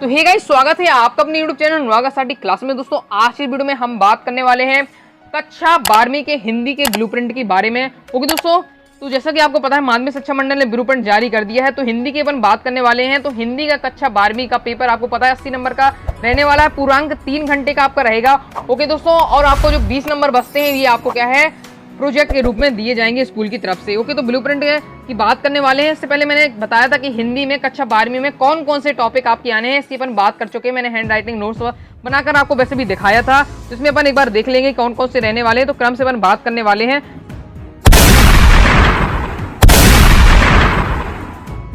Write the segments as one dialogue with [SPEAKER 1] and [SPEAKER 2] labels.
[SPEAKER 1] तो hey guys, स्वागत है आपका अपने YouTube चैनल अनुराग आसाटी क्लास में। दोस्तों आज की वीडियो में हम बात करने वाले हैं कक्षा 12वीं के हिंदी के ब्लूप्रिंट के बारे में। ओके दोस्तों, तो जैसा कि आपको पता है माध्यमिक शिक्षा मंडल ने ब्लूप्रिंट जारी कर दिया है, तो हिंदी की अपन बात करने वाले हैं। तो हिंदी का कक्षा 12वीं का पेपर आपको पता है 80 नंबर का रहने वाला है, पूर्णांक 3 घंटे का आपका रहेगा। ओके दोस्तों, और आपको जो 20 नंबर बचते हैं ये आपको क्या है प्रोजेक्ट के रूप में दिए जाएंगे स्कूल की तरफ से। ओके, तो ब्लूप्रिंट की बात करने वाले हैं। इससे पहले मैंने बताया था कि हिंदी में कक्षा 12वीं में कौन कौन से टॉपिक आपके आने हैं, इसकी अपन बात कर चुके हैं। मैंने हैंड राइटिंग नोट्स बनाकर आपको वैसे भी दिखाया था, तो इसमें अपन एक बार देख लेंगे कौन कौन से रहने वाले हैं। तो क्रम से अपन बात करने वाले हैं,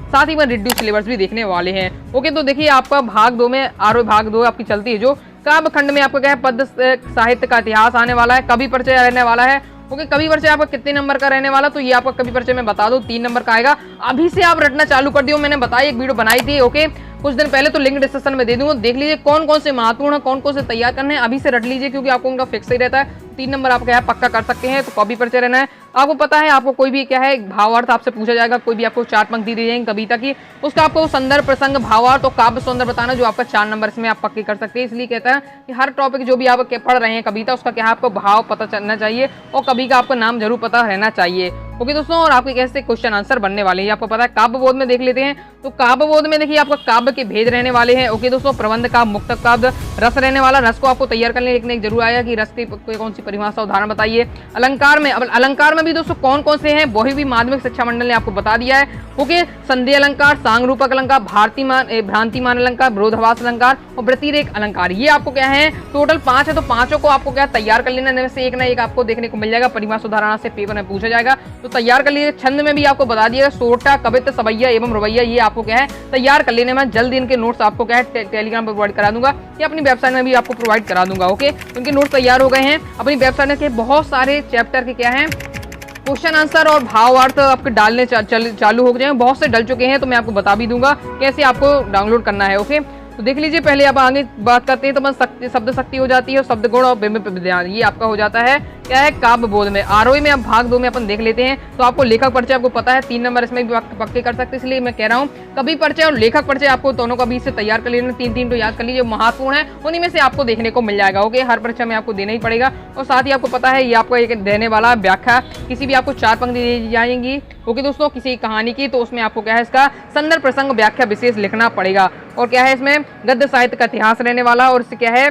[SPEAKER 1] साथ ही अपन रिड्यूस सिलेबस भी देखने वाले हैं। ओके, तो देखिए आपका भाग 2 में आरोह भाग 2 आपकी चलती है, जो काव्य खंड में आपका क्या है पद्य साहित्य का इतिहास आने वाला है, कवि परिचय रहने वाला है। ओके, कवि परिचय आपका कितने नंबर का रहने वाला, तो ये आपका कवि परिचय मैं बता दूं 3 नंबर का आएगा। अभी से आप रटना चालू कर दियो, मैंने बताया एक वीडियो बनाई थी ओके कुछ दिन पहले, तो लिंक डिस्क्रिप्शन में दे दूंगा, देख लीजिए कौन कौन से महत्वपूर्ण है, कौन कौन से तैयार करने हैं। अभी से रट लीजिए क्योंकि आपको उनका फिक्स ही रहता है। 3 नंबर आप क्या है पक्का कर सकते हैं। तो कवि परिचय रहना है, आपको पता है आपको कोई भी क्या है भावार्थ आपसे पूछा जाएगा, कोई भी आपको 4 पंक्ति दी जाएंगी कविता की, उसका आपको संदर्भ प्रसंग भावार्थ और काव्य सौंदर्य बताना, जो आपका 4 नंबर इसमें आप पक्के कर सकते हैं। इसलिए कहता है कि हर टॉपिक जो भी आप पढ़ रहे हैं कविता, उसका क्या है आपको भाव पता चलना चाहिए और कवि का आपका नाम जरूर पता रहना चाहिए। ओके दोस्तों, और आपके कैसे क्वेश्चन आंसर बनने वाले हैं आपको पता है। काव्य बोध में देख लेते हैं, तो काव्य बोध में देखिए आपका काव्य के भेद रहने वाले हैं। ओके दोस्तों, प्रबंध काव्य, मुक्तक काव्य, रस रहने वाला, रस को आपको तैयार करने लिखने एक जरूर आएगा कि रस की कौन सी परिभाषा उदाहरण बताइए। अलंकार में, अब अलंकार में भी दोस्तों कौन कौन से हैं वही भी माध्यमिक शिक्षा मंडल ने आपको बता दिया है। ओके, संदेह अलंकार, सांग रूपक अलंकार, भ्रांतिमान अलंकार, विरोधाभास अलंकार और व्यतिरेक अलंकार, ये आपको क्या है टोटल 5 है। तो पांचों को आपको क्या तैयार कर लेना, इनमें से एक ना एक आपको देखने को मिल जाएगा, परिभाषा उदाहरण से पेपर में पूछा जाएगा, तो तैयार कर लीजिए। छंद में भी आपको बता दिया सोटा, कवित्त, सवैया एवं रवैया, ये आपको क्या है तैयार कर लेने में। जल्द इनके नोट्स आपको क्या है टेलीग्राम पर प्रोवाइड करा दूंगा या अपनी वेबसाइट में भी आपको प्रोवाइड करा दूंगा। ओके, उनके नोट्स तैयार हो गए हैं, अपनी वेबसाइट में बहुत सारे चैप्टर के क्या है क्वेश्चन आंसर और भावार्थ आपके डालने चालू हो गए हैं, बहुत से डल चुके हैं, तो मैं आपको बता भी दूंगा कैसे आपको डाउनलोड करना है। ओके, तो देख लीजिए, पहले आप आगे बात करते हैं तो बस शब्द शक्ति हो जाती है और शब्द गुण और बिंब विज्ञान, ये आपका हो जाता है क्या है काव्य बोध में। आरोही में आप भाग 2 में अपन देख लेते हैं, तो आपको लेखक परिचय आपको पता है 3 नंबर इसमें भी पक्के कर सकते हैं, इसलिए मैं कह रहा हूँ कवि परिचय और लेखक परिचय आपको दोनों का बीच से तैयार कर लेना, 3 तो याद कर लीजिए, महत्वपूर्ण है उन्हीं में से आपको देखने को मिल जाएगा। ओके, हर परिचय में आपको देना ही पड़ेगा। और साथ ही आपको पता है ये आपको एक देने वाला व्याख्या, किसी भी आपको 4 पंक्ति दी जाएंगी ओके दोस्तों किसी कहानी की, तो उसमें आपको क्या है इसका संदर्भ प्रसंग व्याख्या विशेष लिखना पड़ेगा। और क्या है इसमें गद्य साहित्य का इतिहास रहने वाला, और इससे क्या है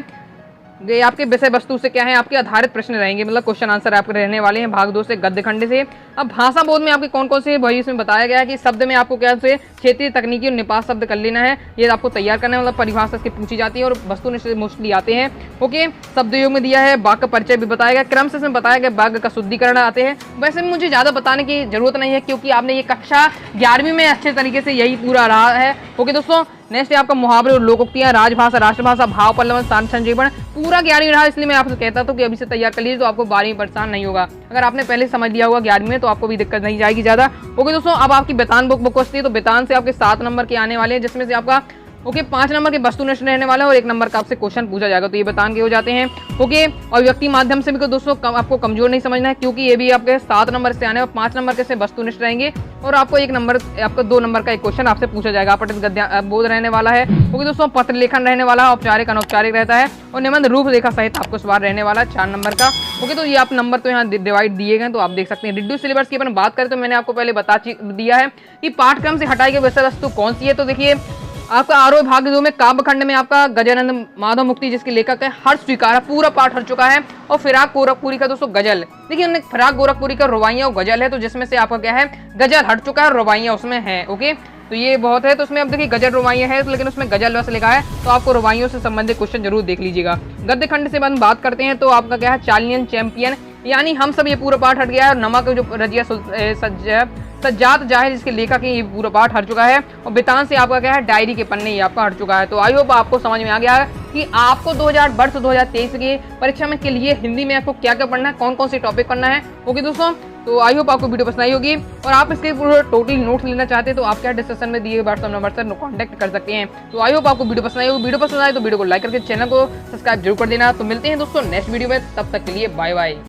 [SPEAKER 1] ये आपके विषय वस्तु से क्या है आपके आधारित प्रश्न रहेंगे, मतलब क्वेश्चन आंसर आपके रहने वाले हैं भाग 2 से गद्य खंड से। अब भाषा बोध में आपके कौन कौन से वही इसमें बताया गया है कि शब्द में आपको क्या से क्षेत्रीय तकनीकी और निपात शब्द कर लेना है, ये आपको तैयार करना है, मतलब परिभाषा इसकी पूछी जाती है और वस्तु मोस्टली आते हैं। ओके, शब्द योग में दिया है, वाक्य परिचय भी बताया गया, क्रम से इसमें बताया गया, वाक्य का शुद्धिकरण आते हैं। वैसे में मुझे ज्यादा बताने की जरूरत नहीं है क्योंकि आपने ये कक्षा 11वीं में अच्छे तरीके से यही पूरा रहा है। ओके दोस्तों, नेक्स्ट है आपका मुहावरे और लोकोक्तियां, राजभाषा, राष्ट्रभाषा, भाव पल्लवन, संजीवण, पूरा 11वीं रहा, इसलिए मैं आपसे कहता हूं कि अभी से तैयार कर लीजिए, तो आपको 12वीं परेशान नहीं होगा। अगर आपने पहले समझ लिया होगा 11वीं में तो आपको भी दिक्कत नहीं जाएगी ज्यादा। ओके दोस्तों, अब आपकी वेतन बुक बचती है, तो वेतन से आपके 7 नंबर के आने वाले हैं, जिसमें से आपका ओके 5 नंबर के वस्तुनिष्ठ रहने वाला है और 1 नंबर का आपसे क्वेश्चन पूछा जाएगा, तो ये वेतन के हो जाते हैं। ओके, और व्यक्ति माध्यम से भी दोस्तों आपको कमजोर नहीं समझना है क्योंकि ये भी आपके 7 नंबर से आने और 5 नंबर के से वस्तुनिष्ठ रहेंगे और आपको 1 नंबर आपका 2 नंबर का एक क्वेश्चन आपसे पूछा जाएगा। पठित गद्य बोध रहने वाला है। ओके दोस्तों, पत्र लेखन रहने वाला है, औपचारिक अनौपचारिक रहता है और निबंध रूपरेखा सहित आपको सवाल रहने वाला है 4 नंबर का। ओके, तो ये आप नंबर तो यहाँ डिवाइड दिए गए, तो आप देख सकते हैं। रिड्यूस सिलेबस की अपन बात करें तो मैंने आपको पहले बता दिया है कि पाठ्यक्रम से हटाई गई विषय वस्तु कौन सी है। तो देखिए आपका आरोह भाग 2 में काव्य खंड में आपका गजानंद माधव मुक्ति, जिसके लेखक है हर्ष स्वीकार, पूरा पाठ हट चुका है। और फिराक गोरखपुरी का दोस्तों गजल, देखिए फिराक गोरखपुरी का रुबाइयां और गजल है, तो जिसमें से आपका क्या है गजल हट चुका है और रुबाइयां उसमें है। ओके, तो ये बहुत है, तो उसमें अब देखिए गजल रुबाइयां है, लेकिन उसमें गजल वैसे लिखा है, तो आपको रुबाइयों से संबंधित क्वेश्चन जरूर देख लीजिएगा। गद्य खंड से हम बात करते हैं तो आपका क्या है चालियन चैंपियन, यानी हम सब, ये पूरा पाठ हट गया है। और नमक जो रजिया सज्जाद जाहिर, जिसके लेखक है, ये पूरा पाठ हट चुका है। और वेतन से आपका क्या है डायरी के पन्ने ये आपका हट चुका है। तो आई होप आपको समझ में आ गया है कि आपको 2023 की परीक्षा में के लिए हिंदी में आपको क्या क्या पढ़ना है, कौन कौन से टॉपिक पढ़ना है। ओके दोस्तों, तो आई होप आपको वीडियो पसंद आई होगी और आप इसके पूरे टोटल नोट्स लेना चाहते हैं तो आप क्या डिस्क्रिप्शन में दिए व्हाट्सएप नंबर से कॉन्टैक्ट कर सकते हैं। तो आई होप आपको वीडियो पसंद आई होगी। वीडियो पसंद आए तो वीडियो को लाइक करके चैनल को सब्सक्राइब जरूर कर देना। तो मिलते हैं दोस्तों नेक्स्ट वीडियो में, तब तक के लिए बाय बाय।